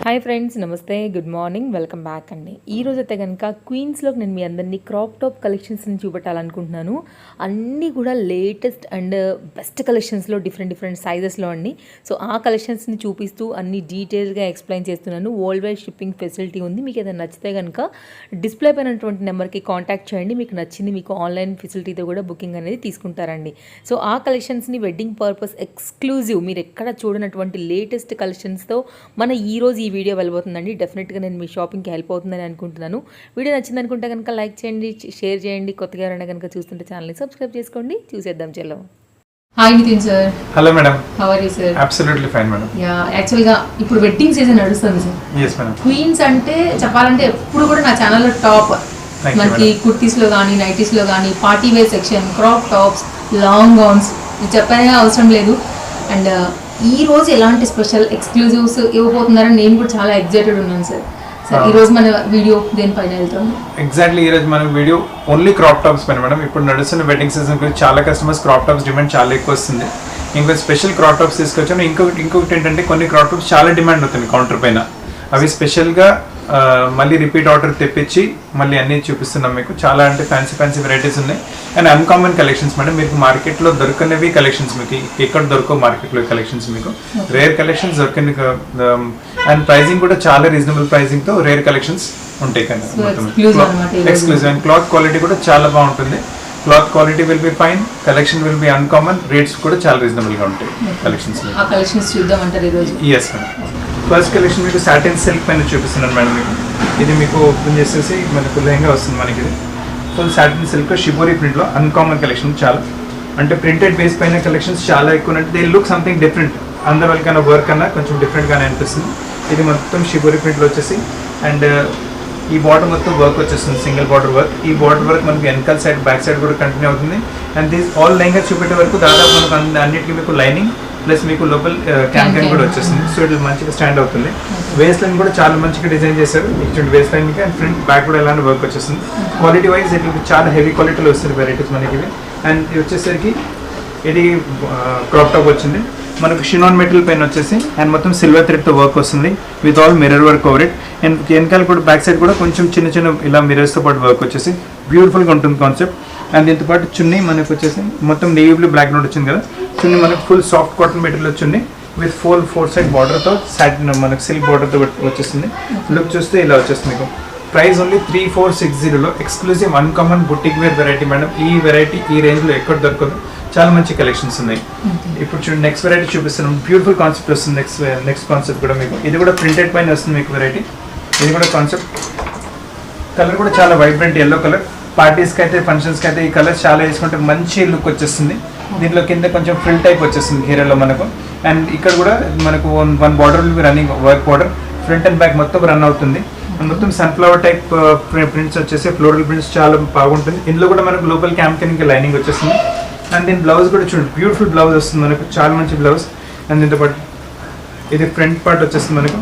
Hi friends, నమస్తే, good morning, welcome back అండి. ఈ రోజు అయితే కనుక క్వీన్స్లోకి నేను మీ అందరినీ క్రాప్ టాప్ కలెక్షన్స్ని చూపెట్టాలనుకుంటున్నాను. అన్నీ కూడా లేటెస్ట్ అండ్ బెస్ట్ కలెక్షన్స్లో డిఫరెంట్ సైజెస్లో అండి. సో ఆ కలెక్షన్స్ని చూపిస్తూ అన్ని డీటెయిల్గా ఎక్స్ప్లెయిన్ చేస్తున్నాను. వరల్డ్ వైడ్ షిప్పింగ్ ఫెసిలిటీ ఉంది. మీకు ఏదైనా నచ్చితే కనుక డిస్ప్లే పైనటువంటి నెంబర్కి కాంటాక్ట్ చేయండి. మీకు నచ్చింది మీకు ఆన్లైన్ ఫెసిలిటీతో కూడా బుకింగ్ అనేది తీసుకుంటారండి. సో ఆ కలెక్షన్స్ని వెడ్డింగ్ పర్పస్ ఎక్స్క్లూజివ్ మీరు ఎక్కడ చూడనటువంటి లేటెస్ట్ కలెక్షన్స్తో మన ఈరోజు ఈ వీడియో వెళ్ళబోతుందండి. డెఫినెట్గా నేను మీ షాపింగ్కి హెల్ప్ అవుతుందని అనుకుంటున్నాను. వీడియో నచ్చింది అనుకుంటే కనుక లైక్ చేయండి, షేర్ చేయండి. కొత్తగా ఎవరైనా కనుక చూస్తుంటే ఛానల్ని సబ్స్క్రైబ్ చేసుకోండి. చూసేద్దాం చలో. Hi Nitin sir. Hello madam. How are you sir? Absolutely fine madam. యాక్చువల్గా ఇప్పుడు వెడ్డింగ్ సీజన్ నడుస్తుంది సార్. yes madam. క్వీన్స్ అంటే చెప్పాలంటే ఎప్పుడు కూడా నా ఛానల్లో టాప్. మనకి కుర్తీస్లో కానీ నైటీస్లో కానీ party wear section, crop tops, long gowns చెప్పనే అవసరం లేదు. అండ్ ఈ రోజు ఎలాంటి స్పెషల్ ఎక్స్క్లూజివ్స్ ఇవ్వబోతున్నారని నేను కూడా చాలా ఎక్సైటెడ్ ఉన్నాను సార్. సార్ ఈ రోజు మన వీడియో దేనిపైన వెళ్తాం? ఎగ్జాక్ట్లీ ఈ రోజు మన వీడియో ఓన్లీ క్రాప్ టాప్స్ పైన మేడం. ఇప్పుడు నడుస్తున్న వెడ్డింగ్ సీజన్ గురించి చాలా కస్టమర్స్ క్రాప్ టాప్స్ డిమాండ్ చాలా ఎక్కువ వస్తుంది. ఇంకో స్పెషల్ క్రాప్ టాప్స్ తీసుకొచ్చాము. ఇంకొకటి ఏంటంటే కొన్ని క్రాప్ టాప్స్ చాలా డిమాండ్ అవుతుంది కౌంటర్ పైన. అవి స్పెషల్గా మళ్ళీ రిపీట్ ఆర్డర్ తెప్పించి మళ్ళీ అన్నీ చూపిస్తున్నాం మీకు. చాలా అంటే ఫ్యాన్సీ వెరైటీస్ ఉన్నాయి అండ్ అన్కామన్ కలెక్షన్స్ మేడం. మీకు మార్కెట్లో దొరకనివి కలెక్షన్స్ మీకు ఎక్కడ దొరకవు మార్కెట్లో కలెక్షన్స్ మీకు. రేర్ కలెక్షన్స్ దొరకని అండ్ ప్రైజింగ్ కూడా చాలా రీజనబుల్ ప్రైజింగ్తో రేర్ కలెక్షన్స్ ఉంటాయి కదా. ఎక్స్క్లూజివ్ అండ్ క్లాత్ క్వాలిటీ కూడా చాలా బాగుంటుంది. Cloth quality will be fine, collection will be uncommon, rates కూడా చాలా రీజనబుల్గా ఉంటాయి collections. Yes madam. First collection మీకు సాటిన్ సిల్క్ పైన చూపిస్తున్నాను మేడం. మీకు ఇది మీకు ఓపెన్ చేసేసి మనకు లెహంగా వస్తుంది. మనకి ఇది ఫుల్ సాటిన్ సిల్క్ షిబోరీ ప్రింట్లో అన్కామన్ కలెక్షన్. చాలా అంటే ప్రింటెడ్ బేస్ పైన కలెక్షన్స్ చాలా ఎక్కువ అంటే దే లుక్ సంథింగ్ డిఫరెంట్. అందరి వాళ్ళకన్నా వర్క్ అన్నా కొంచెం డిఫరెంట్గానే అనిపిస్తుంది. ఇది మొత్తం షిబోరీ ప్రింట్లో వచ్చేసి అండ్ ఈ బార్డర్ మొత్తం వర్క్ వచ్చేస్తుంది, సింగిల్ బార్డర్ వర్క్. ఈ బార్డర్ వర్క్ మనకి వెనకాల సైడ్ బ్యాక్ సైడ్ కూడా కంటిన్యూ అవుతుంది. అండ్ దీస్ ఆల్ లెహంగా చూపెట్టే వరకు దాదాపు మనకు అన్నిటికీ మీకు లైనింగ్ ప్లస్ మీకు లోపల క్యాన్ కూడా వచ్చేస్తుంది. సో ఇది మంచిగా స్టాండ్ అవుతుంది. వేస్ట్ లైన్ కూడా చాలా మంచిగా డిజైన్ చేశారు. ఇటువంటి వేస్ట్ లైన్కి అండ్ ఫ్రంట్ బ్యాక్ కూడా ఎలాంటి వర్క్ వచ్చేస్తుంది. క్వాలిటీ వైజ్ ఇది చాలా హెవీ క్వాలిటీలో వస్తుంది వెరైటీస్ మనకి. అండ్ ఇది వచ్చేసరికి ఇది క్రాప్ టాప్ వచ్చింది మనకు షినాన్ మెటీరియల్ పైన వచ్చేసి అండ్ మొత్తం సిల్వర్ థ్రెడ్తో వర్క్ వస్తుంది with all mirror work over it. And వెనకాల కూడా బ్యాక్ సైడ్ కూడా కొంచెం చిన్న ఇలా మిర్రర్స్తో పాటు వర్క్ వచ్చేసి బ్యూటిఫుల్గా ఉంటుంది కాన్సెప్ట్. అండ్ దీంతో పాటు చున్నీ మనకు వచ్చేసి మొత్తం నేవీ బ్లూ బ్లాక్ నోట్ వచ్చింది కదా. చున్నీ మనకు ఫుల్ సాఫ్ట్ కాటన్ మెటీరియల్ వచ్చింది విత్ ఫోర్ సైడ్ బార్డర్తో సాటిన్ మనకు సిల్క్ బార్డర్తో వచ్చేస్తుంది. లుక్ చూస్తే ఇలా వచ్చేస్తుంది మీకు. ప్రైస్ ఓన్లీ 3460లో exclusive uncommon boutique wear variety madam. ఈ వెరైటీ ఈ రేంజ్లో ఎక్కడ దొరకదు. చాలా మంచి కలెక్షన్స్ ఉన్నాయి. ఇప్పుడు చూడండి నెక్స్ట్ వెరైటీ చూపిస్తున్నాం. బ్యూటిఫుల్ కాన్సెప్ట్ వస్తుంది. నెక్స్ట్ కాన్సెప్ట్ కూడా మీకు ఇది కూడా ప్రింటెడ్ పైన వస్తుంది మీకు వెరైటీ. ఇది కూడా కాన్సెప్ట్ కలర్ కూడా చాలా వైబ్రెంట్ ఎల్లో కలర్. పార్టీస్కి అయితే ఫంక్షన్స్కి అయితే ఈ కలర్ చాలా వేసుకుంటే మంచి లుక్ వచ్చేస్తుంది. దీంట్లో కింద కొంచెం ఫ్రిల్ టైప్ వచ్చేస్తుంది హీరోలో మనకు. అండ్ ఇక్కడ కూడా మనకు one border running work border front and back మొత్తం రన్ అవుతుంది. మొత్తం సన్ఫ్లవర్ టైప్ ప్రింట్స్ వచ్చేసి ఫ్లోరల్ ప్రింట్స్ చాలా బాగుంటుంది. ఇందులో కూడా మనకు లోపల క్యాంప్ లైనింగ్ వచ్చేస్తుంది. అండ్ దీని బ్లౌజ్ కూడా చూడండి బ్యూటిఫుల్ బ్లౌజ్ వస్తుంది మనకు, చాలా మంచి బ్లౌజ్. అండ్ దీంతో పాటు ఇది ఫ్రంట్ పార్ట్ వచ్చేస్తుంది మనకు.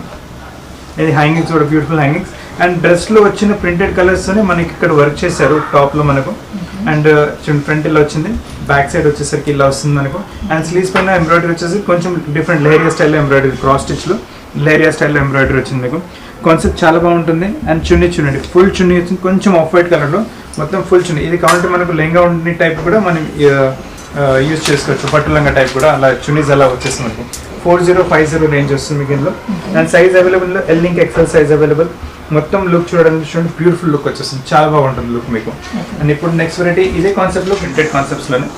ఇది హ్యాంగింగ్స్ కూడా బ్యూటిఫుల్ హ్యాంగింగ్స్. అండ్ డ్రెస్లో వచ్చిన ప్రింటెడ్ కలర్స్తోనే మనకి ఇక్కడ వర్క్ చేశారు టాప్లో మనకు. అండ్ ఫ్రంట్ ఇలా వచ్చింది, బ్యాక్ సైడ్ వచ్చేసరికి ఇలా వస్తుంది మనకు. అండ్ స్లీవ్స్ పైన ఎంబ్రాయిడరీ వచ్చేసి కొంచెం డిఫరెంట్ లేరియా స్టైల్లో ఎంబ్రాయిడరీ, క్రాస్ స్టిచ్లో లేరియా స్టైల్లో ఎంబ్రాయిడరీ వచ్చింది మీకు. కాన్సెప్ట్ చాలా బాగుంటుంది. అండ్ చున్నీ చూడండి ఫుల్ చున్నీ వచ్చింది కొంచెం ఆఫ్ వైట్ కలర్లో మొత్తం ఫుల్ చున్నీ. ఇది కావాలంటే మనకు లెంగా ఉండే టైప్ కూడా మనం యూజ్ చేసుకోవచ్చు. పట్టు లంగా టైప్ కూడా అలా చున్నీస్ అలా వచ్చేస్తుంది మనకు. 4050 రేంజ్ వస్తుంది మీకు ఇందులో. అండ్ సైజ్ అవైలబుల్ ఎల్ ఇంక్ ఎక్సెల్ సైజ్ అవైలబుల్. మొత్తం లుక్ చూడండి బ్యూటిఫుల్ లుక్ వచ్చేస్తుంది, చాలా బాగుంటుంది లుక్ మీకు. అండ్ ఇప్పుడు నెక్స్ట్ వెరైటీ ఇదే కాన్సెప్ట్లో ప్రింటెడ్ కాన్సెప్ట్స్లోనే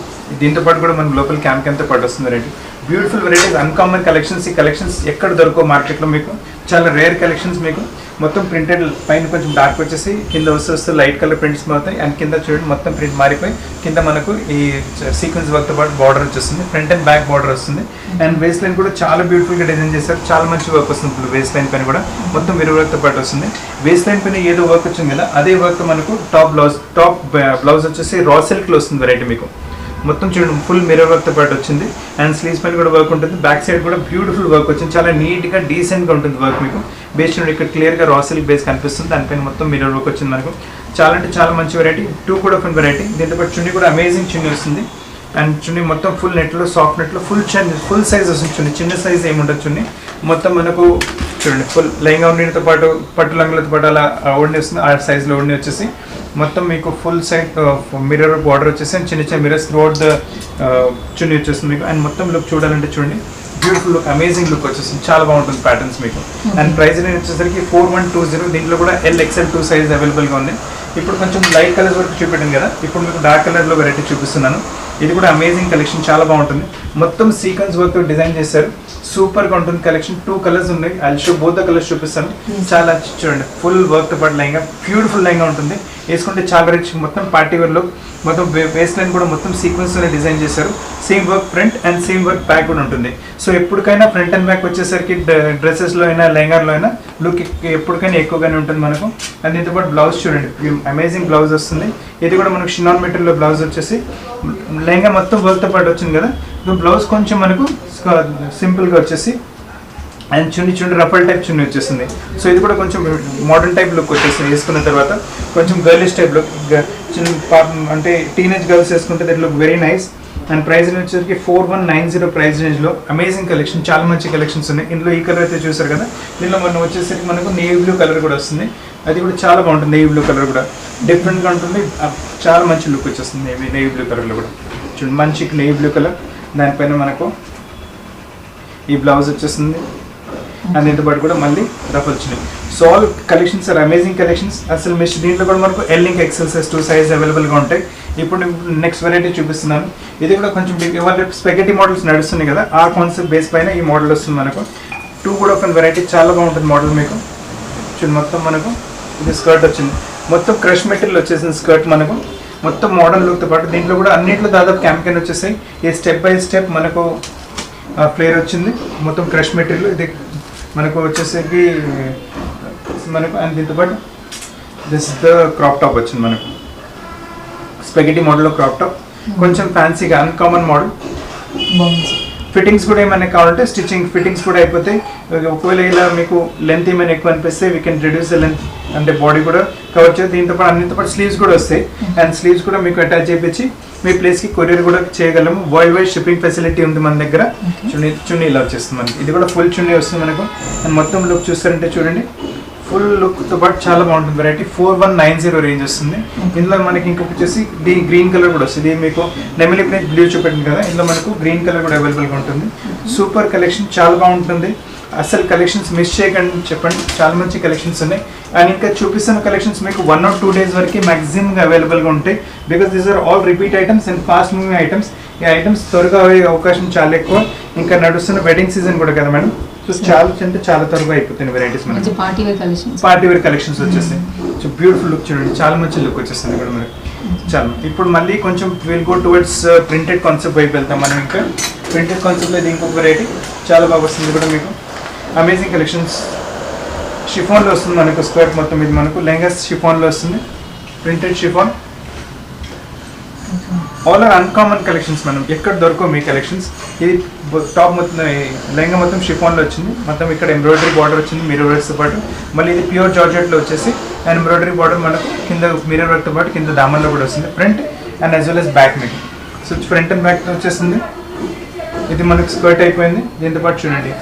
దీంతో పాటు కూడా మనకు లోపల క్యాంప్తో పాటు వస్తుంది variety. Beautiful varieties uncommon collections. ఈ కలెక్షన్స్ ఎక్కడ దొరకవు మార్కెట్లో మీకు. చాలా రేర్ కలెక్షన్స్ మీకు. మొత్తం ప్రింటెడ్ పైన కొంచెం డార్క్ వచ్చేసి కింద వస్తే లైట్ కలర్ ప్రింట్స్ అవుతాయి. అండ్ కింద చూడండి మొత్తం ప్రింట్ మారిపోయి కింద మనకు ఈ సీక్వెన్స్ వర్క్తో పాటు బార్డర్ వచ్చేస్తుంది. ఫ్రంట్ అండ్ బ్యాక్ బార్డర్ వస్తుంది. అండ్ వేస్ట్ లైన్ కూడా చాలా బ్యూటిఫుల్గా డిజైన్ చేశారు. చాలా మంచి వర్క్ వస్తుంది. ఇప్పుడు వేస్ట్ లైన్ పైన కూడా మొత్తం మిర్రర్ వర్క్తో పాటు వస్తుంది. వేస్ట్ లైన్ పైన ఏదో వర్క్ వచ్చింది కదా అదే వర్క్ మనకు టాప్ బ్లౌజ్ వచ్చేసి రా సిల్క్లో వస్తుంది వెరైటీ మీకు. మొత్తం చూడండి ఫుల్ మిర్రర్ వర్క్తో పాటు వచ్చింది. అండ్ స్లీవ్స్ పైన కూడా వర్క్ ఉంటుంది. బ్యాక్ సైడ్ కూడా బ్యూటిఫుల్ వర్క్ వచ్చింది. చాలా నీట్గా డీసెంట్గా ఉంటుంది వర్క్ మీకు. బేస్ చూడండి ఇక్కడ క్లియర్గా రా సిల్క్ బేస్ కనిపిస్తుంది. దానిపైన మొత్తం మిర్రర్ వర్క్ వచ్చింది మనకు. చాలా అంటే చాలా మంచి వెరైటీ. 2 కూడా ఫుల్ వెరైటీ. దీంతో పాటు చున్నీ కూడా అమేజింగ్ చున్నీ వస్తుంది. అండ్ చున్నీ మొత్తం ఫుల్ నెట్లో సాఫ్ట్ నెట్లో ఫుల్ సైజ్ వస్తుంది చున్నీ. చిన్న సైజ్ ఏముండదు చున్నీ. మొత్తం మనకు చూడండి ఫుల్ లెహంగా ఉన్నతో పాటు పట్టు లంగులతో పాటు అలా ఓడిని వస్తుంది. ఆ సైజ్లో ఓడిని వచ్చేసి మొత్తం మీకు ఫుల్ సైడ్ మిర్రర్ బార్డర్ వచ్చేసి అండ్ చిన్న చిన్న మిర్రర్స్ త్రూఅవుట్ ద చున్నీ వచ్చేస్తుంది మీకు. అండ్ మొత్తం లుక్ చూడాలంటే చూడండి బ్యూటిఫుల్ లుక్, అమేజింగ్ లుక్ వచ్చేస్తుంది, చాలా బాగుంటుంది ప్యాటర్న్స్ మీకు. అండ్ ప్రైస్ రేంజ్ వచ్చేసరికి 4120. దీంట్లో కూడా XL 2 సైజ్ అవైలబుల్గా ఉంది. ఇప్పుడు కొంచెం లైట్ కలర్స్ వరకు చూపెట్టాను కదా, ఇప్పుడు మీకు డార్క్ కలర్లో వెరైటీ చూపిస్తున్నాను. ఇది కూడా అమేజింగ్ కలెక్షన్, చాలా బాగుంటుంది. మొత్తం సీక్వెన్స్ వర్క్ డిజైన్ చేశారు, సూపర్గా ఉంటుంది కలెక్షన్. 2 కలర్స్ ఉన్నాయి, I show both the colours చూపిస్తాను. చాలా చూడండి ఫుల్ వర్క్తో పాటు లెహంగా, బ్యూటిఫుల్ లెహంగా ఉంటుంది, వేసుకుంటే చాలా రిచ్. మొత్తం పార్టీ వేర్లో మొత్తం వేస్ట్ లైన్ కూడా మొత్తం సీక్వెన్స్లో డిజైన్ చేశారు. Same work front and same work back కూడా ఉంటుంది. సో ఎప్పటికైనా ఫ్రంట్ అండ్ బ్యాక్ వచ్చేసరికి డ్రెస్సెస్లో అయినా లెహంగాలో అయినా లుక్ ఎప్పటికైనా ఎక్కువగానే ఉంటుంది మనకు. అండ్ దీంతో పాటు బ్లౌజ్ చూడండి, అమేజింగ్ బ్లౌజ్ వస్తుంది. ఇది కూడా మనకు షినాన్ మెటీరియల్లో బ్లౌజ్ వచ్చేసి లెహంగా మొత్తం వర్క్తో పాటు వచ్చింది కదా, బ్లౌజ్ కొంచెం మనకు సింపుల్గా వచ్చేసి అండ్ చున్నీ రఫల్ టైప్ చున్నీ వచ్చేస్తుంది. సో ఇది కూడా కొంచెం మోడర్న్ టైప్ లుక్ వచ్చేస్తుంది వేసుకున్న తర్వాత, కొంచెం గర్లిష్ టైప్ లుక్, చిన్న అంటే టీనేజ్ గర్ల్స్ వేసుకుంటే that look very nice. And price range వచ్చేసరికి 4190 ప్రైస్ రేంజ్లో అమేజింగ్ కలెక్షన్, చాలా మంచి కలెక్షన్స్ ఉన్నాయి. ఇందులో ఈ కలర్ అయితే చూసారు కదా, దీనిలో మనం వచ్చేసరికి మనకు నేవీ బ్లూ కలర్ కూడా వస్తుంది. అది కూడా చాలా బాగుంటుంది, నేవీ బ్లూ కలర్ కూడా డిఫరెంట్గా ఉంటుంది, చాలా మంచి లుక్ వచ్చేస్తుంది నేవీ బ్లూ కలర్లో కూడా. చూడండి మంచి నేవీ బ్లూ కలర్, దానిపైన మనకు ఈ బ్లౌజ్ వచ్చేస్తుంది. అండ్ దీంతో పాటు కూడా మళ్ళీ రఫ్ వచ్చినాయి. So all collections are amazing collections. అసలు మిస్ దీంట్లో కూడా మనకు L ఇంకా XL సైజ్ 2 సైజ్ అవైలబుల్గా ఉంటాయి. ఇప్పుడు నెక్స్ట్ వెరైటీ చూపిస్తున్నాను. ఇది కూడా కొంచెం ఇవాళ స్పెగెటీ మోడల్స్ నడుస్తున్నాయి కదా, ఆ కాన్సెప్ట్ బేస్ పైన ఈ మోడల్ వస్తుంది మనకు. 2 కూడా ఒక వెరైటీ, చాలా బాగుంటుంది మోడల్ మీకు. చూడండి మొత్తం మనకు ఇది స్కర్ట్ వచ్చింది, మొత్తం క్రష్ మెటీరియల్ వచ్చేసింది స్కర్ట్ మనకు, మొత్తం మోడల్ లుక్తో పాటు. దీంట్లో కూడా అన్నింటిలో దాదాపు క్యాంపెయిన్ వచ్చేసాయి. ఈ స్టెప్ బై స్టెప్ మనకు ఫ్లేర్ వచ్చింది, మొత్తం క్రష్ మెటీరియల్ ఇది మనకు వచ్చేసరికి మనకు. అండ్ దీంతో పాటు దిస్ ద క్రాప్ టాప్ వచ్చింది మనకు, స్పెగెటీ మోడల్లో క్రాప్ టాప్, కొంచెం ఫ్యాన్సీగా అన్కామన్ మోడల్. ఫిట్టింగ్స్ కూడా ఏమైనా కావాలంటే స్టిచ్చింగ్ ఫిట్టింగ్స్ కూడా అయిపోతాయి. ఒకవేళ ఇలా మీకు లెంత్ ఏమైనా ఎక్కువ అనిపిస్తే we can reduce the length, అంటే బాడీ కూడా కవర్ చేసి. దీంతో పాటు అన్నింటితో పాటు స్లీవ్స్ కూడా వస్తాయి. అండ్ స్లీవ్స్ కూడా మీకు అటాచ్ చేయించి మీ ప్లేస్కి కొరియర్ కూడా చేయగలము. వరల్డ్ వైడ్ షిప్పింగ్ ఫెసిలిటీ ఉంది మన దగ్గర. చున్నీ ఇలా వచ్చేస్తుంది మనకి, ఇది కూడా ఫుల్ చున్నీ వస్తుంది మనకు. అండ్ మొత్తం లుక్ చూస్తారంటే చూడండి ఫుల్ లుక్తో పాటు చాలా బాగుంటుంది వెరైటీ. 4190 రేంజ్ వస్తుంది. ఇందులో మనకి ఇంకొక వచ్చేసి గ్రీన్ కలర్ కూడా వస్తుంది. మీకు నెమిలి ప్రింట్ బ్లూ చూపెట్టింది కదా, ఇందులో మనకు గ్రీన్ కలర్ కూడా అవైలబుల్గా ఉంటుంది. సూపర్ కలెక్షన్, చాలా బాగుంటుంది. అసలు కలెక్షన్స్ మిస్ చేయకండి చెప్పండి, చాలా మంచి కలెక్షన్స్ ఉన్నాయి. అండ్ ఇంకా చూపిస్తున్న కలెక్షన్స్ మీకు 1 or 2 days వరకు మ్యాక్సిమంగా అవైలబుల్గా ఉంటాయి. Because these are all repeat items and fast moving items. ఈ ఐటమ్స్ త్వరగా అయ్యే అవకాశం చాలా ఎక్కువ. ఇంకా నడుస్తున్న వెడ్డింగ్ సీజన్ కూడా కదా మేడం, సో చాలా అంటే చాలా త్వరగా అయిపోతుంది వెరైటీస్ మనకి. పార్టీ వేర్ కలెక్షన్స్ వచ్చేస్తాయి. సో బ్యూటిఫుల్ లుక్ చూడండి, చాలా మంచి లుక్ వచ్చేస్తుంది ఇక్కడ మనకి. చాలా ఇప్పుడు మళ్ళీ కొంచెం will go towards printed concept వైపు వెళ్తాం మనం. ఇంకా ప్రింటెడ్ కాన్సెప్ట్లో ఇది ఇంకొక వెరైటీ చాలా బాగా వస్తుంది కూడా మీకు. అమేజింగ్ కలెక్షన్స్, షిఫాన్లో వస్తుంది మనకు స్కర్ట్ మొత్తం. ఇది మనకు లెహంగాస్ షిఫాన్లో వస్తుంది, printed chiffon. All are uncommon collections, మనం ఎక్కడ దొరకవు మీ కలెక్షన్స్. ఇది టాప్ మొత్తం లెహంగా మొత్తం షిఫాన్లో వచ్చింది, మొత్తం ఇక్కడ ఎంబ్రాయిడరీ బార్డర్ వచ్చింది మిర్రర్ వర్క్తో పాటు. మళ్ళీ ఇది ప్యూర్ జార్జెట్లో వచ్చేసి అండ్ ఎంబ్రాయిడరీ బార్డర్ మనకు కింద మిర్రర్ వర్క్తో పాటు కింద దామన్లో కూడా వస్తుంది. Front and as well as back మీకు. సో ఫ్రంట్ అండ్ బ్యాక్ వచ్చేస్తుంది. ఇది మనకు స్కర్ట్ అయిపోయింది. దీంతో పాటు చూడండి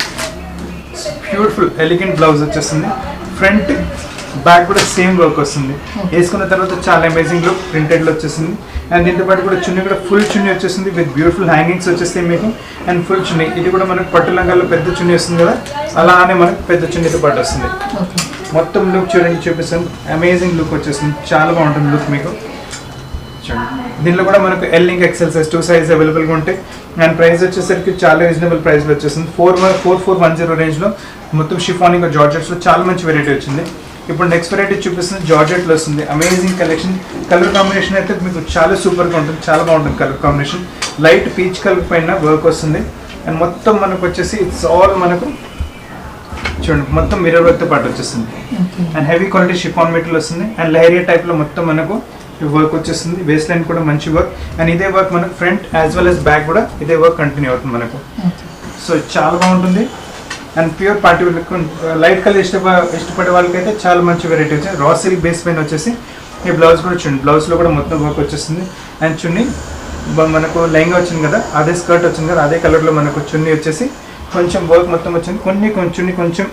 బ్యూటిఫుల్ ఎలిగెంట్ బ్లౌజ్ వచ్చేస్తుంది. ఫ్రంట్ బ్యాక్ కూడా సేమ్ వర్క్ వస్తుంది. వేసుకున్న తర్వాత చాలా అమేజింగ్ లుక్ ప్రింటెడ్లో వచ్చేసింది. అండ్ దీంతో పాటు కూడా చున్నీ కూడా ఫుల్ చున్నీ వచ్చేసింది విత్ బ్యూటిఫుల్ హ్యాంగింగ్స్ వచ్చేస్తాయి మీకు. అండ్ ఫుల్ చున్నీ, ఇది కూడా మనకు పట్టు లంగాల్లో పెద్ద చున్నీ వస్తుంది కదా, అలానే మనకు పెద్ద చున్నీతో పాటు వస్తుంది. మొత్తం లుక్ చూడండి చూపిస్తాను, అమేజింగ్ లుక్ వచ్చేస్తుంది, చాలా బాగుంటుంది లుక్ మీకు. చూడండి దీనిలో కూడా మనకు L ఇంకా XL సైజ్ 2 సైజ్ అవైలబుల్గా ఉంటాయి. అండ్ ప్రైస్ వచ్చేసరికి చాలా రీజనబుల్ ప్రైస్లో వచ్చేస్తుంది. 4410 రేంజ్లో మొత్తం షిఫాన్ ఇంకా జార్జెట్స్లో చాలా మంచి వెరైటీ వచ్చింది. ఇప్పుడు నెక్స్ట్ వెరైటీ చూపిస్తుంది, జార్జెట్లో వస్తుంది. Amazing collection. కలర్ కాంబినేషన్ అయితే మీకు చాలా సూపర్గా ఉంటుంది, చాలా బాగుంటుంది colour combination. Light peach colour పైన వర్క్ వస్తుంది. అండ్ మొత్తం మనకు వచ్చేసి ఇట్స్ ఆల్ మనకు చూడండి మొత్తం మిర్రర్ వర్క్తో పాటు వచ్చేస్తుంది. And heavy quality chiffon material వస్తుంది. అండ్ లహరియా టైప్లో మొత్తం మనకు వర్క్ వచ్చేస్తుంది. వేస్ట్ లైన్ కూడా మంచి వర్క్. అండ్ ఇదే వర్క్ మనకు front as well as back కూడా ఇదే వర్క్ కంటిన్యూ అవుతుంది మనకు. సో చాలా బాగుంటుంది. And pure party light colour ఇష్టపడే వాళ్ళకైతే చాలా మంచి వెరైటీ వచ్చింది. రా సిల్క్ బేస్ పైన వచ్చేసి ఈ బ్లౌజ్ కూడా చూడండి, బ్లౌజ్లో కూడా మొత్తం వర్క్ వచ్చేస్తుంది. అండ్ చున్నీ మనకు లెహంగా వచ్చింది కదా, అదే స్కర్ట్ వచ్చింది కదా, అదే కలర్లో మనకు చున్నీ వచ్చేసి కొంచెం వర్క్ మొత్తం వచ్చింది, కొంచెం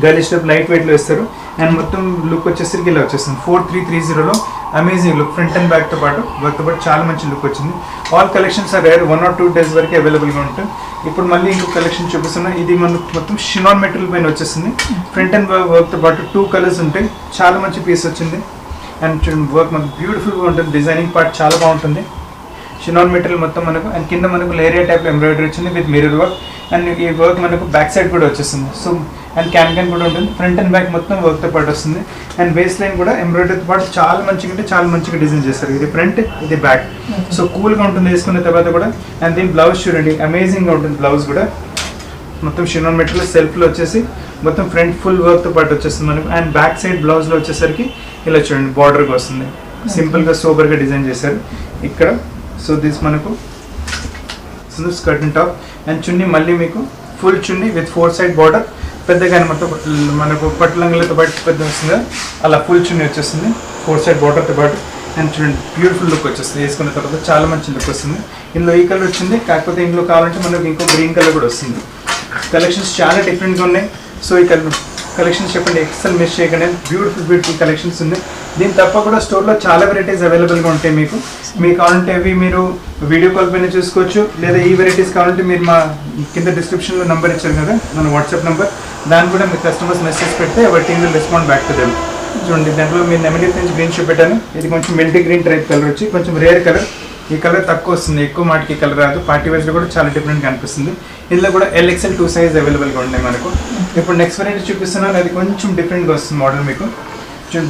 గలీ స్టెప్ లైట్ వెయిట్లో ఇస్తారు. అండ్ మొత్తం లుక్ వచ్చేసరికి ఇలా వచ్చేస్తుంది 4330లో అమేజింగ్ లుక్, ఫ్రంట్ అండ్ బ్యాక్తో పాటు వర్క్తో పాటు చాలా మంచి లుక్ వచ్చింది. All collections are rare, 1 or 2 days వరకు అవైలబుల్గా ఉంటుంది. ఇప్పుడు మళ్ళీ ఇంకో కలెక్షన్ చూపిస్తున్నా. ఇది మనకు మొత్తం షినాన్ మెటీరియల్ పైన వచ్చేస్తుంది. ఫ్రంట్ అండ్ వర్క్తో పాటు 2 కలర్స్ ఉంటాయి. చాలా మంచి పీస్ వచ్చింది. అండ్ వర్క్ మనకు బ్యూటిఫుల్గా ఉంటుంది, డిజైనింగ్ పార్ట్ చాలా బాగుంటుంది. షినాన్ మెటీరియల్ మొత్తం మనకు, అండ్ కింద మనకు లేరియా టైప్లో ఎంబ్రాయిడరీ వచ్చింది విత్ మిర్రర్ వర్క్. అండ్ ఈ వర్క్ మనకు బ్యాక్ సైడ్ కూడా వచ్చేస్తుంది. సో అండ్ క్యాన్ కూడా ఉంటుంది. ఫ్రంట్ అండ్ బ్యాక్ మొత్తం వర్క్తో పాటు వస్తుంది. అండ్ బేస్ లైన్ కూడా ఎంబ్రాయిడరీతో పాటు చాలా మంచిగా డిజైన్ చేస్తారు. ఇది ఫ్రంట్, ఇది బ్యాక్. సో కూల్గా ఉంటుంది వేసుకున్న తర్వాత కూడా. అండ్ దీని బ్లౌజ్ చూడండి, అమేజింగ్గా ఉంటుంది బ్లౌజ్ కూడా. మొత్తం షినాన్ మెటీరియల్ సెల్ఫ్లో వచ్చేసి మొత్తం ఫ్రంట్ ఫుల్ వర్క్తో పాటు వచ్చేస్తుంది మనకు. అండ్ బ్యాక్ సైడ్ బ్లౌజ్లో వచ్చేసరికి ఇలా చూడండి బార్డర్గా వస్తుంది. సింపుల్గా సోబర్గా డిజైన్ చేశారు ఇక్కడ. సో దిస్ మనకు స్కర్ట్ అండ్ టాప్. అండ్ చున్నీ మళ్ళీ మీకు full chunni with 4 side border, పెద్దగా మొత్తం మనకు పట్టులంగులతో పాటు పెద్ద వస్తుంది, అలా ఫుల్ చున్నీ వచ్చేస్తుంది 4 side బార్డర్తో పాటు. అండ్ చూడండి బ్యూటిఫుల్ లుక్ వచ్చేస్తుంది, వేసుకున్న తర్వాత చాలా మంచి లుక్ వస్తుంది. ఇందులో ఈ కలర్ వచ్చింది, కాకపోతే ఇందులో కావాలంటే మనకు ఇంకో గ్రీన్ కలర్ కూడా వస్తుంది. కలెక్షన్స్ చాలా డిఫరెంట్గా ఉన్నాయి. సో ఈ కలెక్షన్స్ చెప్పండి, ఎక్సెల్ మిస్ చేయకండి. బ్యూటిఫుల్ కలెక్షన్స్ ఉన్నాయి. దీని తప్ప కూడా స్టోర్లో చాలా వెరైటీస్ అవైలబుల్గా ఉంటాయి. మీకు కావాలంటే అవి మీరు వీడియో కాల్ పైన చూసుకోవచ్చు, లేదా ఈ వెరైటీస్ కావాలంటే మీరు మా కింద డిస్క్రిప్షన్లో నెంబర్ ఇచ్చారు కదా, మన వాట్సాప్ నెంబర్, దాన్ని కూడా మీ కస్టమర్స్ మెసేజ్ పెడితే our team will respond back to them. చూడండి దాంట్లో మీరు నెమిడీ నుంచి గ్రీన్ చూపెట్టాను. ఇది కొంచెం మిల్టీ గ్రీన్ టైప్ కలర్ వచ్చి కొంచెం రేర్ కలర్. ఈ కలర్ తక్కువ వస్తుంది, ఎక్కువ మాటికి ఈ కలర్ రాదు. పార్టీ వేస్లో కూడా చాలా డిఫరెంట్గా అనిపిస్తుంది. ఇందులో కూడా LXL 2 size అవైలబుల్గా ఉన్నాయి మనకు. ఇప్పుడు నెక్స్ట్ వెరైటీ చూపిస్తున్నాను, అది కొంచెం డిఫరెంట్గా వస్తుంది మోడల్ మీకు.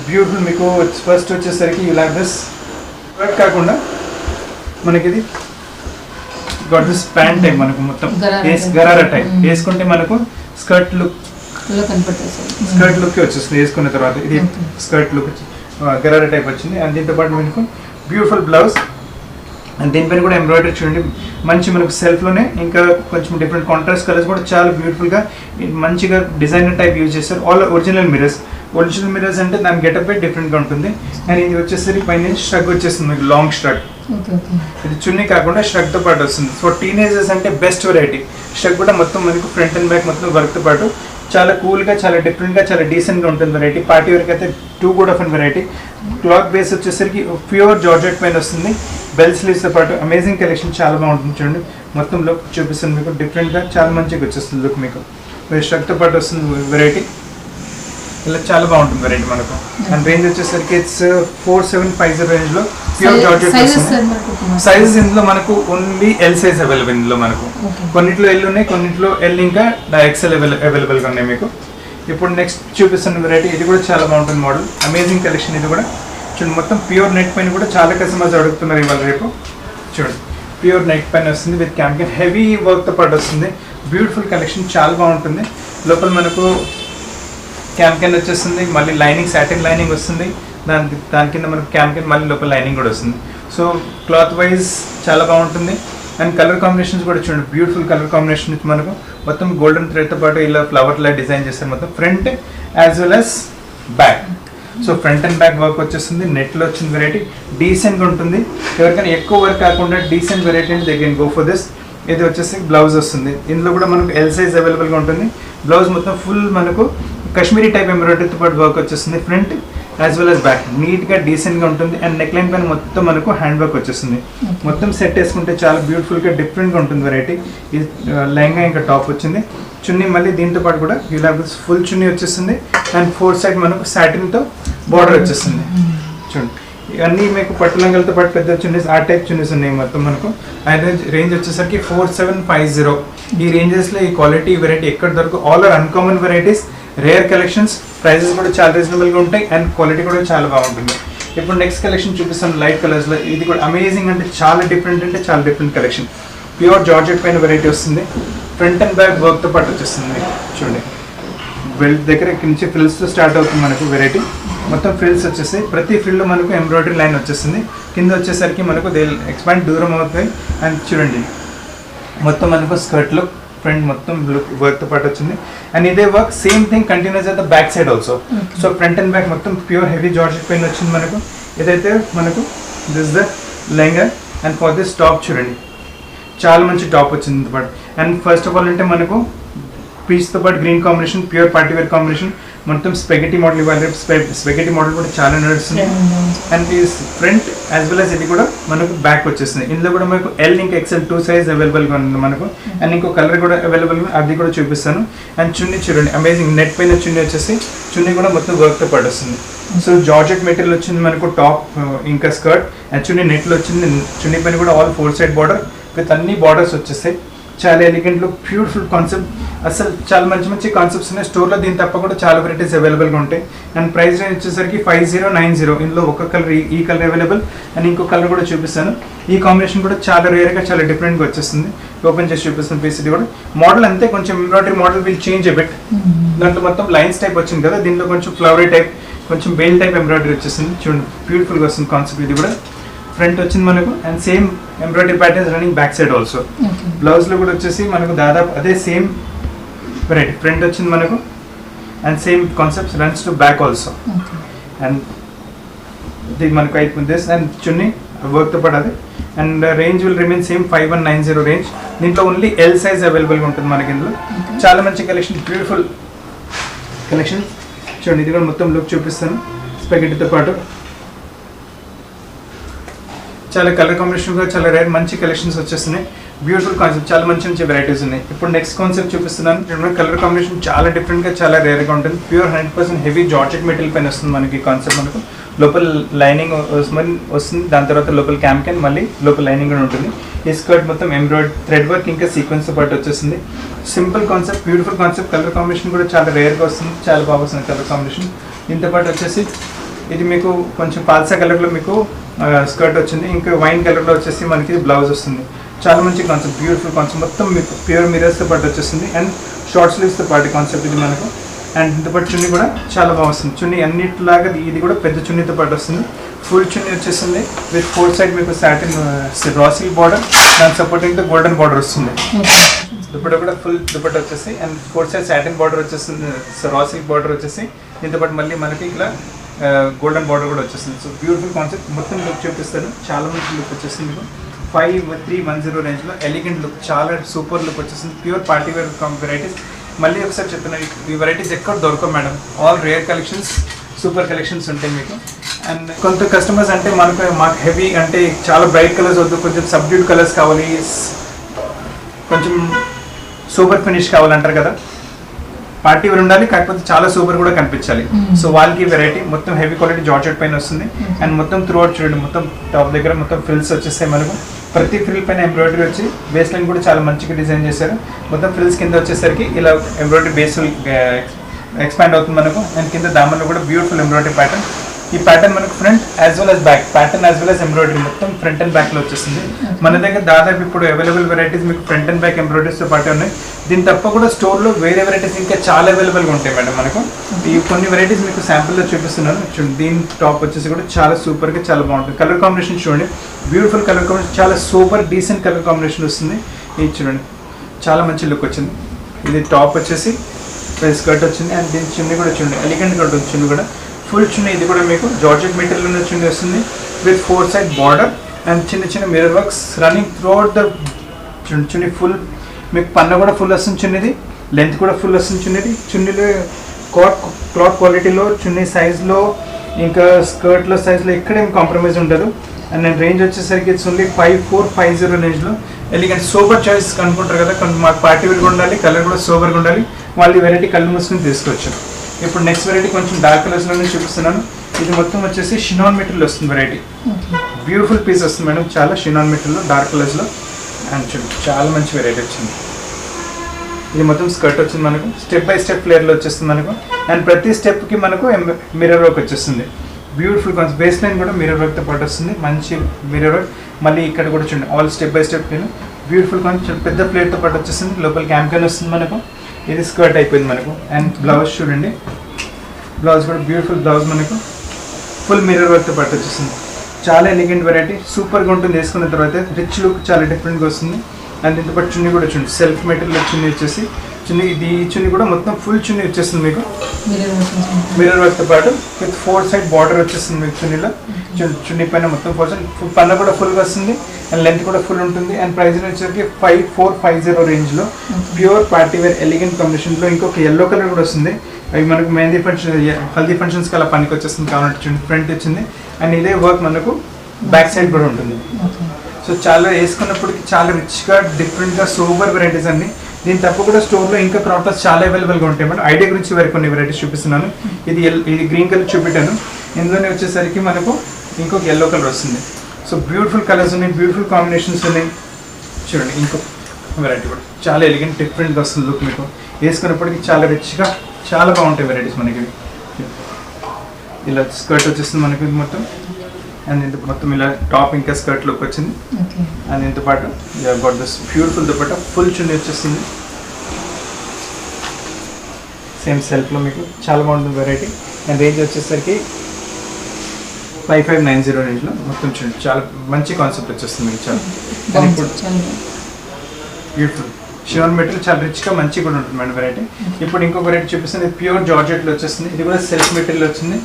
బ్యూటిఫుల్ మీకు ఫస్ట్ వచ్చేసరికి ఇలా దిస్ వర్క్ కాకుండా మనకి ఇది గాట్ దిస్ ప్యాంట్ టైప్ మనకు మొత్తం గరారా టైప్ వేసుకుంటే మనకు స్కర్ట్ లుక్ వచ్చేస్తుంది వేసుకున్న తర్వాత. ఇది స్కర్ట్ లుక్ గరారా టైప్ వచ్చింది. అండ్ దీంతో పాటు మనకు బ్యూటిఫుల్ బ్లౌజ్. అండ్ దీనిపైన కూడా ఎంబ్రాయిడరీ చూడండి మంచి మనకు సెల్ఫ్లోనే, ఇంకా కొంచెం డిఫరెంట్ కాంట్రాస్ట్ కలర్స్ కూడా చాలా బ్యూటిఫుల్గా మంచిగా డిజైనర్ టైప్ యూజ్ చేస్తారు. ఆల్ ఒరిజినల్ మిరర్స్ అంటే దాని గెటప్ డిఫరెంట్గా ఉంటుంది. అండ్ ఇది వచ్చేసరికి పైన స్ట్రగ్ వచ్చేస్తుంది మీకు, లాంగ్ స్ట్రగ్. ఇది చున్నీ కాకుండా స్ట్రగ్తో పాటు వస్తుంది. సో టీనేజర్స్ అంటే బెస్ట్ వెరైటీ. స్ట్రగ్ కూడా మొత్తం మనకు ఫ్రంట్ అండ్ బ్యాక్ మొత్తం వర్క్తో పాటు చాలా కూల్గా, చాలా డిఫరెంట్గా, చాలా డీసెంట్గా ఉంటుంది వెరైటీ. పార్టీ వరకు అయితే too good of an variety. Cloth base వచ్చేసరికి ప్యూర్ జార్జెట్ పైన వస్తుంది, బెల్ స్లీవ్స్తో పాటు. అమేజింగ్ కలెక్షన్, చాలా బాగుంటుంది చూడండి. మొత్తం లుక్ చూపిస్తుంది మీకు, డిఫరెంట్గా చాలా మంచిగా వచ్చేస్తుంది లుక్ మీకు. స్ట్రగ్తో పాటు వస్తుంది వెరైటీ. ఇలా చాలా బాగుంటుంది వెరైటీ మనకు. అండ్ రేంజ్ వచ్చేసరికి ఇట్స్ 4750 రేంజ్లో ప్యూర్ జార్జెట్ వస్తుంది. సైజెస్ ఇందులో మనకు ఓన్లీ L size అవైలబుల్. ఇందులో మనకు కొన్నిట్లో L ఉన్నాయి, కొన్నిట్లో L ఇంకా XL అవైలబుల్గా ఉన్నాయి మీకు. ఇప్పుడు నెక్స్ట్ చూపిస్తున్న వెరైటీ, ఇది కూడా చాలా బాగుంటుంది మోడల్. అమేజింగ్ కలెక్షన్ ఇది కూడా చూడండి. మొత్తం ప్యూర్ నెట్ పైన కూడా చాలా కస్టమర్స్ అడుగుతున్నారు ఇవాళ రేపు. చూడండి ప్యూర్ నెట్ పైన వస్తుంది విత్ క్యామ్కెన్ హెవీ వర్క్తో పాటు వస్తుంది. బ్యూటిఫుల్ కలెక్షన్, చాలా బాగుంటుంది. లోపల మనకు క్యామ్కెన్ వచ్చేస్తుంది, మళ్ళీ లైనింగ్ సాటిన్ లైనింగ్ వస్తుంది. దాని కింద మనకు క్యామ్కెన్ మళ్ళీ లోపల లైనింగ్ కూడా వస్తుంది. సో క్లాత్ వైజ్ చాలా బాగుంటుంది. అండ్ కలర్ కాంబినేషన్స్ కూడా చూడండి, బ్యూటిఫుల్ కలర్ కాంబినేషన్ మనకు. మొత్తం గోల్డెన్ థ్రెడ్తో పాటు ఇలా ఫ్లవర్ లా డిజైన్ చేస్తారు మొత్తం front as well as back. So front and back work వచ్చేస్తుంది. నెట్లో వచ్చిన వెరైటీ డీసెంట్గా ఉంటుంది. ఎవరికైనా ఎక్కువ వర్క్ కాకుండా డీసెంట్ వెరైటీ అంటే they can go for this. ఇది వచ్చేసి బ్లౌజ్ వస్తుంది. ఇందులో కూడా మనకు L size అవైలబుల్గా ఉంటుంది. బ్లౌజ్ మొత్తం ఫుల్ మనకు కాశ్మీరీ టైప్ ఎంబ్రాయిడరీతో పాటు వర్క్ వచ్చేస్తుంది. Front as well as back నీట్గా డీసెంట్గా ఉంటుంది. అండ్ నెక్ లైన్ పైన మొత్తం మనకు హ్యాండ్ వర్క్ వచ్చేస్తుంది. మొత్తం సెట్ వేసుకుంటే చాలా బ్యూటిఫుల్గా డిఫరెంట్గా ఉంటుంది వెరైటీ. ఇది లెహంగా ఇంకా టాప్ వచ్చింది. చున్నీ మళ్ళీ దీంతో పాటు కూడా ఇలా ఫుల్ చున్నీ వచ్చేస్తుంది. అండ్ 4 side మనకు సాటిన్తో బార్డర్ వచ్చేస్తుంది. చూడండి ఇవన్నీ మీకు పట్టులంగలతో పాటు పెద్ద చున్నీస్, ఆ టైప్ చున్నీస్ ఉన్నాయి మొత్తం మనకు. రేంజ్ వచ్చేసరికి 4750. ఈ రేంజెస్లో ఈ క్వాలిటీ వెరైటీ ఎక్కడ దొరకు. All are uncommon varieties, rare collections. Prices కూడా చాలా రీజనబుల్గా ఉంటాయి అండ్ క్వాలిటీ కూడా చాలా బాగుంటుంది. ఇప్పుడు నెక్స్ట్ కలెక్షన్ చూపిస్తాను లైట్ కలర్స్లో. ఇది కూడా అమేజింగ్ అంటే చాలా డిఫరెంట్ కలెక్షన్. ప్యూర్ జార్జెట్ పైన వెరైటీ వస్తుంది. ఫ్రంట్ అండ్ బ్యాక్ వర్క్తో పాటు వచ్చేస్తుంది. చూడండి బెల్ట్ దగ్గర ఇక్కడి నుంచి ఫ్రిల్స్తో స్టార్ట్ అవుతుంది మనకు వెరైటీ. మొత్తం ఫ్రిల్స్ వచ్చేసి ప్రతి ఫ్రిల్లో మనకు ఎంబ్రాయిడరీ లైన్ వచ్చేస్తుంది. కింద వచ్చేసరికి మనకు దే ఎక్స్పాండ్ దూరం అవుతాయి. అండ్ చూడండి మొత్తం మనకు స్కర్ట్లో ఫ్రంట్ మొత్తం వర్క్తో పాటు వచ్చింది. అండ్ ఇదే work same thing continuous at the back side also. So front and back మొత్తం ప్యూర్ హెవీ జార్జెట్ పైన వచ్చింది మనకు. ఇదైతే మనకు this the lehenga. And for this top చూడండి చాలా మంచి టాప్ వచ్చింది పాటు. అండ్ ఫస్ట్ ఆఫ్ ఆల్ అంటే మనకు పీచ్తో పాటు green combination, pure party wear combination, మొత్తం స్పెగెటీ మోడల్ ఇవ్వాలి. స్పెగెటీ మోడల్ కూడా చాలా నడుస్తుంది. అండ్ ఈ ఫ్రంట్ యాజ్ వెల్ as ఇది కూడా మనకు బ్యాక్ వచ్చేస్తుంది. ఇందులో కూడా మనకు ఎల్ ఇంకా ఎక్సెల్ 2 సైజ్ అవైలబుల్గా ఉంది మనకు. అండ్ ఇంకో కలర్ కూడా అవైలబుల్, అది కూడా చూపిస్తాను. అండ్ చున్నీ చూడండి, అమేజింగ్ నెట్ పైన చున్నీ వచ్చేసి, చున్నీ కూడా మొత్తం వర్క్తో పాటు వస్తుంది. సో జార్జెట్ మెటీరియల్ వచ్చింది మనకు టాప్ ఇంకా స్కర్ట్. అండ్ చున్నీ నెట్లో వచ్చింది. చున్నీ పైన కూడా ఆల్ 4 సైడ్ బార్డర్ విత్ అన్ని బార్డర్స్ వచ్చేస్తాయి. చాలా ఎలిగెంట్ లుక్, బ్యూటిఫుల్ కాన్సెప్ట్. అసలు చాలా మంచి మంచి కాన్సెప్ట్స్ ఉన్నాయి స్టోర్లో. దీని తప్ప కూడా చాలా వెరైటీస్ అవైలబుల్గా ఉంటాయి. అండ్ ప్రైస్ రేంజ్ వచ్చేసరికి 5090. ఇందులో ఒక కలర్, ఈ కలర్ అవైలబుల్. అండ్ ఇంకో కలర్ కూడా చూపిస్తాను. ఈ కాంబినేషన్ కూడా చాలా రేర్గా, చాలా డిఫరెంట్గా వచ్చేస్తుంది. ఓపెన్ చేసి చూపిస్తాను పీస్. ఇది కూడా మోడల్ అంతే, కొంచెం embroidery model will change a bit. దాంట్లో మొత్తం లైన్స్ టైప్ వచ్చింది కదా, దీంట్లో కొంచెం ఫ్లవరీ టైప్, కొంచెం బేల్ టైప్ ఎంబ్రాయిడరీ వచ్చేస్తుంది. చూడండి బ్యూటిఫుల్గా వస్తుంది కాన్సెప్ట్. ఇది కూడా ఫ్రంట్ వచ్చింది మనకు. And same embroidery patterns running back side also. బ్లౌజ్లో కూడా వచ్చేసి మనకు దాదాపు అదే సేమ్ వెరైటీ. ఫ్రంట్ వచ్చింది మనకు and same concepts runs to back also. And ఇది మనకు అయిపోయింది. అండ్ చున్నీ వర్క్తో పడాలి. And range will remain same 5190 range. దీంట్లో ఓన్లీ ఎల్ సైజ్ అవైలబుల్గా ఉంటుంది మనకి. ఇందులో చాలా మంచి కలెక్షన్, బ్యూటిఫుల్ కలెక్షన్. చూడండి, ఇది కూడా మొత్తం లుక్ చూపిస్తాను స్పెగెటీతో పాటు. చాలా కలర్ కాంబినేషన్ కూడా చాలా రేర్, మంచి కలెక్షన్స్ వచ్చేస్తున్నాయి. బ్యూటిఫుల్ కాన్సెప్ట్, చాలా మంచి మంచి వెరైటీస్ ఉన్నాయి. ఇప్పుడు నెక్స్ట్ కాన్సెప్ట్ చూపిస్తున్నాను. కలర్ కాంబినేషన్ చాలా డిఫరెంట్గా, చాలా రేర్గా ఉంటుంది. ప్యూర్ 100% హెవీ జార్జెట్ మెటీరియల్ పైన వస్తుంది మనకి కాన్సెప్ట్. మనకు లోపల లైనింగ్ వస్తుంది, దాని తర్వాత లోపల క్యాన్, మళ్ళీ లోపల లైనింగ్ కూడా ఉంటుంది. ఈ స్కర్ట్ మొత్తం ఎంబ్రాయిడ్ థ్రెడ్ వర్క్ ఇంకా సీక్వెన్స్తో పాటు వచ్చేస్తుంది. Simple concept, beautiful concept. Colour combination కూడా చాలా రేర్గా వస్తుంది, చాలా బాగా వస్తుంది కలర్ కాంబినేషన్. దీంతో పాటు వచ్చేసి ఇది మీకు కొంచెం పాల్సా కలర్లో మీకు స్కర్ట్ వచ్చింది. ఇంకా వైన్ కలర్లో వచ్చేసి మనకి బ్లౌజ్ వస్తుంది. చాలా మంచి కాన్సెప్ట్, బ్యూటిఫుల్ కాన్సెప్ట్. మొత్తం మీకు ప్యూర్ మిరర్స్తో పాటు వచ్చేస్తుంది. అండ్ షార్ట్ స్లీవ్స్తో పాటు కాన్సెప్ట్ ఇది మనకు. అండ్ దీంతో పాటు చున్నీ కూడా చాలా బాగా వస్తుంది. చున్నీ అన్నిటిలాగా ఇది కూడా పెద్ద చున్నీతో పాటు వస్తుంది. ఫుల్ చున్నీ వచ్చేస్తుంది విత్ 4 సైడ్ మీకు సాటిన్ రా సిల్క్ బార్డర్, దాని సపోర్టింగ్తో గోల్డెన్ బార్డర్ వస్తుంది. దుపట్టా కూడా ఫుల్ దుపట్టా వచ్చేసి అండ్ 4 సైడ్ సాటిన్ బార్డర్ వచ్చేస్తుంది, రా సిల్క్ బార్డర్ వచ్చేసి. దీంతో పాటు మళ్ళీ మనకి ఇలా గోల్డెన్ బార్డర్ కూడా వచ్చేస్తుంది. So beautiful concept. మొత్తం లుక్ చూపిస్తాను. చాలా మంచి లుక్ వచ్చేస్తుంది మీకు. 5310 రేంజ్లో ఎలిగెంట్ లుక్, చాలా సూపర్ లుక్ వచ్చేస్తుంది. Pure party wear varieties. మళ్ళీ ఒకసారి చెప్తున్నాను, ఈ వెరైటీస్ ఎక్కడ దొరకవు madam. All rare collections, super collections ఉంటాయి మీకు. అండ్ కొంత కస్టమర్స్ అంటే మాకు హెవీ అంటే చాలా బ్రైట్ కలర్స్ వద్దు, కొంచెం సబ్డ్యూడ్ కలర్స్ కావాలి, కొంచెం సూపర్ ఫినిష్ కావాలంటారు కదా. పార్టీ వేర్ ఉండాలి, కాకపోతే చాలా సూపర్ కూడా కనిపించాలి. సో వాళ్ళకి వెరైటీ మొత్తం హెవీ క్వాలిటీ జార్జెట్ పైన వస్తుంది. అండ్ మొత్తం త్రూ అవుట్ చూడండి, మొత్తం టాప్ దగ్గర మొత్తం ఫ్రిల్స్ వచ్చేస్తాయి మనకు. ప్రతి ఫ్రిల్ పైన ఎంబ్రాయిడరీ వచ్చి బేస్ లైన్ కూడా చాలా మంచిగా డిజైన్ చేశారు. మొత్తం ఫ్రిల్స్ కింద వచ్చేసరికి ఇలా ఎంబ్రాయిడరీ బేస్ ఎక్స్పాండ్ అవుతుంది మనకు. అండ్ కింద దామన్లో కూడా బ్యూటిఫుల్ ఎంబ్రాయిడరీ ప్యాటర్న్. ఈ ప్యాటర్న్ మనకు front as well as back, pattern as well as embroidery మొత్తం ఫ్రంట్ అండ్ బ్యాక్లో వచ్చేస్తుంది. మన దగ్గర దాదాపు ఇప్పుడు అవైలబుల్ వెరైటీస్ మీకు ఫ్రంట్ అండ్ బ్యాక్ ఎంబ్రాయిడరీస్తో పాటు ఉన్నాయి. దీని తప్ప కూడా స్టోర్లో వేరే వెరైటీస్ ఇంకా చాలా అవైలబుల్గా ఉంటాయి మేడం మనకు. ఈ కొన్ని వెరైటీస్ మీకు శాంపుల్లో చూపిస్తున్నాను చూడండి. దీని టాప్ వచ్చేసి కూడా చాలా సూపర్గా చాలా బాగుంటుంది. కలర్ కాంబినేషన్ చూడండి, బ్యూటిఫుల్ కలర్ కాంబినేషన్, చాలా సూపర్ డీసెంట్ కలర్ కాంబినేషన్ వస్తుంది. ఇది చూడండి, చాలా మంచి లుక్ వచ్చింది. ఇది టాప్ వచ్చేసి స్కర్ట్ వచ్చింది. అండ్ దీని చున్నీ కూడా చూడండి, ఎలిగెంట్గా ఉంటుంది చున్నీ కూడా. ఫుల్ చున్నీ ఇది కూడా మీకు జార్జెట్ మెటీరియల్ ఉన్న చున్నీ వస్తుంది విత్ 4 సైడ్ బార్డర్ అండ్ చిన్న చిన్న mirror works running through out the chunni. Full మీకు పన్న కూడా ఫుల్ వస్తుంది చున్నీది, లెంత్ కూడా ఫుల్ వస్తుంది చున్నీది. చున్నీలో క్లాత్ క్వాలిటీలో, చున్నీ సైజ్లో, ఇంకా స్కర్ట్లో సైజ్లో ఎక్కడేం కాంప్రమైజ్ ఉండదు. అండ్ నేను రేంజ్ వచ్చేసరికి ఇట్స్ ఓన్లీ 5450 రేంజ్లో. ఎలిగెంట్ సూపర్ చాయిస్ అనుకుంటారు కదా, కొంచెం మాకు పార్టీ వేర్ కూడా ఉండాలి, కలర్ కూడా సూపర్గా ఉండాలి. వాళ్ళు వెరైటీ కళ్ళు మూసుకుని తీసుకొచ్చారు. ఇప్పుడు నెక్స్ట్ వెరైటీ కొంచెం డార్క్ కలర్స్లోనే చూపిస్తున్నాను. ఇది మొత్తం వచ్చేసి షినాన్ మెటీరియల్ వస్తుంది వెరైటీ. బ్యూటిఫుల్ పీస్ వస్తుంది మేడం, చాలా షినాన్ మెటీరియల్లో డార్క్ కలర్స్లో. అండ్ చూడండి, చాలా మంచి వెరైటీ వచ్చింది. ఇది మొత్తం స్కర్ట్ వచ్చింది మనకు, స్టెప్ బై స్టెప్ ఫ్లేర్లో వచ్చేస్తుంది మనకు. అండ్ ప్రతి స్టెప్కి మనకు మిర్రర్ వర్క్ వచ్చేస్తుంది. Beautiful concept. బేస్ లైన్ కూడా మిర్రర్ వర్క్తో పాటు వస్తుంది, మంచి మిర్రర్ వర్క్. మళ్ళీ ఇక్కడ కూడా చూడండి, ఆల్ స్టెప్ బై స్టెప్ నేను బ్యూటిఫుల్ కాన్సెప్ట్. పెద్ద ప్లేట్తో పాటు వచ్చేస్తుంది, లోపల క్యామ్కెన్ వస్తుంది మనకు. ఇది స్కర్ట్ అయిపోయింది మనకు. అండ్ బ్లౌజ్ చూడండి, బ్లౌజ్ కూడా బ్యూటిఫుల్ బ్లౌజ్ మనకు, ఫుల్ మిర్రర్ వర్క్తో పాటు వచ్చేస్తుంది. చాలా ఎలిగెంట్ వెరైటీ, సూపర్గా ఉంటుంది. వేసుకున్న తర్వాత రిచ్ లుక్ చాలా డిఫరెంట్గా వస్తుంది. అండ్ దీంతో పాటు చున్నీ కూడా చూడండి, సెల్ఫ్ మెటీరియల్ చున్నీ వచ్చేసి చున్నీ. ఇది ఈ చున్నీ కూడా మొత్తం ఫుల్ చున్నీ వచ్చేస్తుంది మీకు, మిర్రర్ వర్క్తో పాటు విత్ 4 సైడ్ బార్డర్ వచ్చేస్తుంది మీకు చున్నీలో. చున్నీ పైన మొత్తం 4 సైడ్ పన్న కూడా ఫుల్గా వస్తుంది. అండ్ లెంత్ కూడా ఫుల్ ఉంటుంది. అండ్ ప్రైస్ వచ్చేసరికి 5450 రేంజ్లో ప్యూర్ పార్టీ వేర్ ఎలిగెంట్ కాంబినేషన్లో ఇంకొక ఎల్లో కలర్ కూడా వస్తుంది. అవి మనకు మెహందీ ఫంక్షన్, హల్దీ ఫంక్షన్స్కి అలా పనికి వచ్చేస్తుంది కాబట్టి ఫ్రంట్ వచ్చింది. అండ్ ఇదే వర్క్ మనకు బ్యాక్ సైడ్ కూడా ఉంటుంది. సో చాలా వేసుకున్నప్పటికి చాలా రిచ్గా డిఫరెంట్గా సూపర్ వెరైటీస్ అన్ని. దీని తప్ప కూడా స్టోర్లో ఇంకా క్రాప్ టాప్స్ చాలా అవైలబుల్గా ఉంటాయి మేడం. ఐడియా గురించి వేరే కొన్ని వెరైటీస్ చూపిస్తున్నాను. ఇది గ్రీన్ కలర్ చూపెట్టాను. ఇందులోనే వచ్చేసరికి మనకు ఇంకొక ఎల్లో కలర్ వస్తుంది. సో బ్యూటిఫుల్ కలర్స్ ఉన్నాయి, బ్యూటిఫుల్ కాంబినేషన్స్ ఉన్నాయి. చూడండి ఇంకొక వెరైటీ కూడా చాలా ఎలిగెంట్ డిఫరెంట్గా వస్తుంది లుక్. మీకు వేసుకున్నప్పటికీ చాలా రిచ్గా చాలా బాగుంటాయి వెరైటీస్ మనకి. ఇలా స్కర్ట్ వచ్చేస్తుంది మనకి ఇది మొత్తం. అండ్ ఇంత మొత్తం ఇలా టాప్ ఇంకా స్కర్ట్ లుక్ వచ్చింది. అండ్ ఇంత పాటు got this beautiful dupatta full chunni వచ్చేస్తుంది. సేమ్ సెల్ఫ్లో మీకు చాలా బాగుంటుంది వెరైటీ. అండ్ రేంజ్ వచ్చేసరికి 5590 రేంజ్లో మొత్తం చూడండి చాలా మంచి కాన్సెప్ట్ వచ్చేస్తుంది మీకు. చాలా అండ్ ఇప్పుడు బ్యూటిఫుల్ షివన్ మెటీరియల్ చాలా రిచ్గా మంచిగా కూడా ఉంటుంది మేడం వెరైటీ. ఇప్పుడు ఇంకొక వెరైటీ చూపిస్తుంది. ఇది ప్యూర్ జార్జెట్లో వచ్చేస్తుంది. ఇది కూడా సెల్ఫ్ మెటీరియల్ వచ్చింది.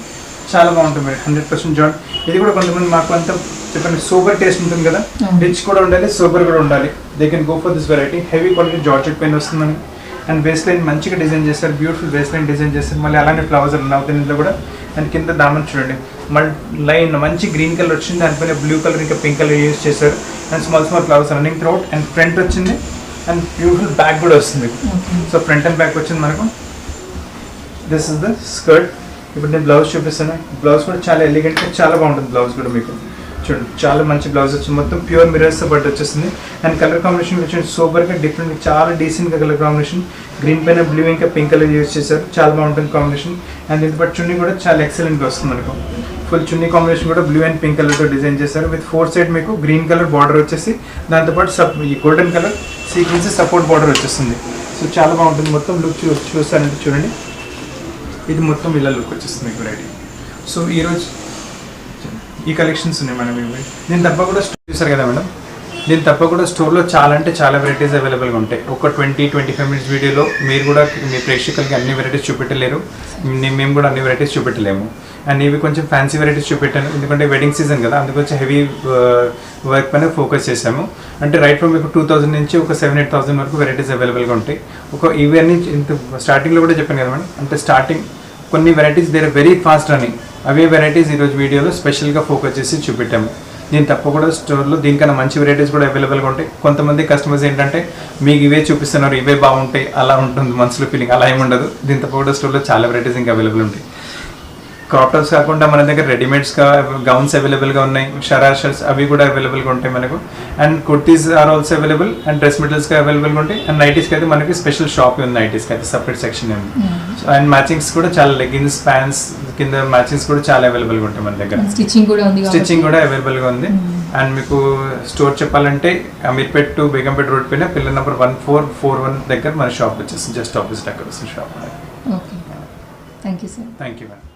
చాలా బాగుంటుంది మేడం, 100% జార్జ్. ఇది కూడా కొంతమంది మాకు అంత చెప్పండి సూపర్ టేస్ట్ ఉంటుంది కదా, రిచ్ కూడా ఉండాలి, సూపర్ కూడా ఉండాలి. They can go for this variety. Heavy quality georgette pain వస్తుందని. అండ్ వేస్ట్ లైన్ మంచిగా డిజైన్ చేస్తారు, బ్యూటిఫుల్ వేస్ట్ లైన్ డిజైన్ చేస్తారు. మళ్ళీ అలానే ఫ్లవర్స్ ఉన్నావు దీంట్లో కూడా. అండ్ కింద దామన్ చూడండి మళ్ళీ లైన్ మంచి గ్రీన్ కలర్ వచ్చింది, దానిపైన బ్లూ కలర్ ఇంకా పింక్ కలర్ యూజ్ చేశారు. And small small flowers running throughout. And front వచ్చింది. అండ్ బ్యూటిఫుల్ బ్యాక్ కూడా వస్తుంది. సో ఫ్రంట్ అండ్ బ్యాక్ వచ్చింది మనకు. This is the skirt. ఇప్పుడు నేను బ్లౌజ్ చూపిస్తాను. బ్లౌజ్ కూడా చాలా ఎలిగెంట్గా చాలా బాగుంటుంది. బ్లౌజ్ కూడా మీకు చూడండి చాలా మంచి బ్లౌజ్ వచ్చింది. మొత్తం ప్యూర్ మిరర్స్తో బట్ వచ్చేస్తుంది. అండ్ కలర్ కాంబినేషన్ వచ్చి సూపర్గా డిఫరెంట్ చాలా డీసెంట్గా కలర్ కాంబినేషన్. గ్రీన్ పైన బ్లూ ఇంకా పింక్ కలర్ యూజ్ చేశారు. చాలా బాగుంటుంది కాంబినేషన్. అండ్ దీని బట్ చున్నీ కూడా చాలా ఎక్సలెంట్గా వస్తుంది మనకు. ఫుల్ చున్నీ కాంబినేషన్ కూడా బ్లూ అండ్ పింక్ కలర్తో డిజైన్ చేశారు. విత్ 4 సైడ్ మీకు గ్రీన్ కలర్ బార్డర్ వచ్చేసి దాంతోపాటు ఈ golden colour sequence support border వచ్చేస్తుంది. సో చాలా బాగుంటుంది. మొత్తం లుక్ చూస్తారంటే చూడండి ఇది మొత్తం ఇలా లుక్ వచ్చేస్తుంది మీకు వెరైటీ. సో ఈరోజు ఈ కలెక్షన్స్ ఉన్నాయి మేడం. ఇవి దీని తప్ప కూడా చూసారు కదా మేడం. దీని తప్ప కూడా స్టోర్లో చాలా అంటే చాలా వెరైటీస్ అవైలబుల్గా ఉంటాయి. ఒక 20-25 మినిట్స్ వీడియోలో మీరు కూడా మీ ప్రేక్షకులకి అన్ని వెరైటీస్ చూపెట్టలేరు, మేము కూడా అన్ని వెరైటీస్ చూపెట్టలేము. అండ్ ఇవి కొంచెం ఫ్యాన్సీ వెరైటీస్ చూపెట్టాను, ఎందుకంటే వెడ్డింగ్ సీజన్ కదా, అందుకొచ్చి హెవీ వర్క్ పైన ఫోకస్ చేసాము. అంటే రైట్ ఫ్రమ్ మీకు 2000 నుంచి ఒక 7-8,000 వరకు వెరైటీస్ అవైలబుల్గా ఉంటాయి. ఇవన్నీ ఇంత స్టార్టింగ్లో కూడా చెప్పాను కదా మేడం. అంటే స్టార్టింగ్ కొన్ని వెరైటీస్ దేర్ వెరీ ఫాస్ట్ అని, అవే వెరైటీస్ ఈరోజు వీడియోలో స్పెషల్గా ఫోకస్ చేసి చూపెట్టాము. దీని తప్ప కూడా స్టోర్లో దీనికన్నా మంచి వెరైటీస్ కూడా అవైలబుల్గా ఉంటాయి. కొంతమంది కస్టమర్స్ ఏంటంటే మీకు ఇవే చూపిస్తున్నారు, ఇవే బాగుంటాయి అలా ఉంటుంది మనసులో ఫీలింగ్. అలా ఏమి ఉండదు. దీని తప్ప కూడా స్టోర్లో చాలా వెరైటీస్ ఇంకా అవైలబుల్ ఉంటాయి. క్రాప్ టాప్స్ కాకుండా మన దగ్గర రెడీమేడ్స్గా గౌన్స్ అవైలబుల్గా ఉన్నాయి, షరాషర్స్ అవి కూడా అవైలబుల్గా ఉంటాయి మనకు. And kurtis are also available. And dress మెటీరియల్స్గా అవైలబుల్గా ఉంటాయి. అండ్ నైటీస్కి అయితే మనకి స్పెషల్ షాప్ ఉంది, నైటీస్కి అయితే సపరేట్ సెక్షన్ ఉంది. సో అండ్ మ్యాచింగ్స్ కూడా చాలా లెగిన్స్ ప్యాంట్స్ కింద మ్యాచింగ్స్ కూడా చాలా అవైలబుల్గా ఉంటాయి మన దగ్గర. స్టిచ్చింగ్ కూడా అవైలబుల్గా ఉంది. అండ్ మీకు స్టోర్ చెప్పాలంటే అమీర్పేట్ టు బేగంపేట్ రోడ్ పైన పిల్లర్ నెంబర్ 1441 దగ్గర మన షాప్ వచ్చేసి జస్ట్ ఆపోజిట్ అక్కడ వస్తుంది shop. Okay, thank you sir. Thank you madam.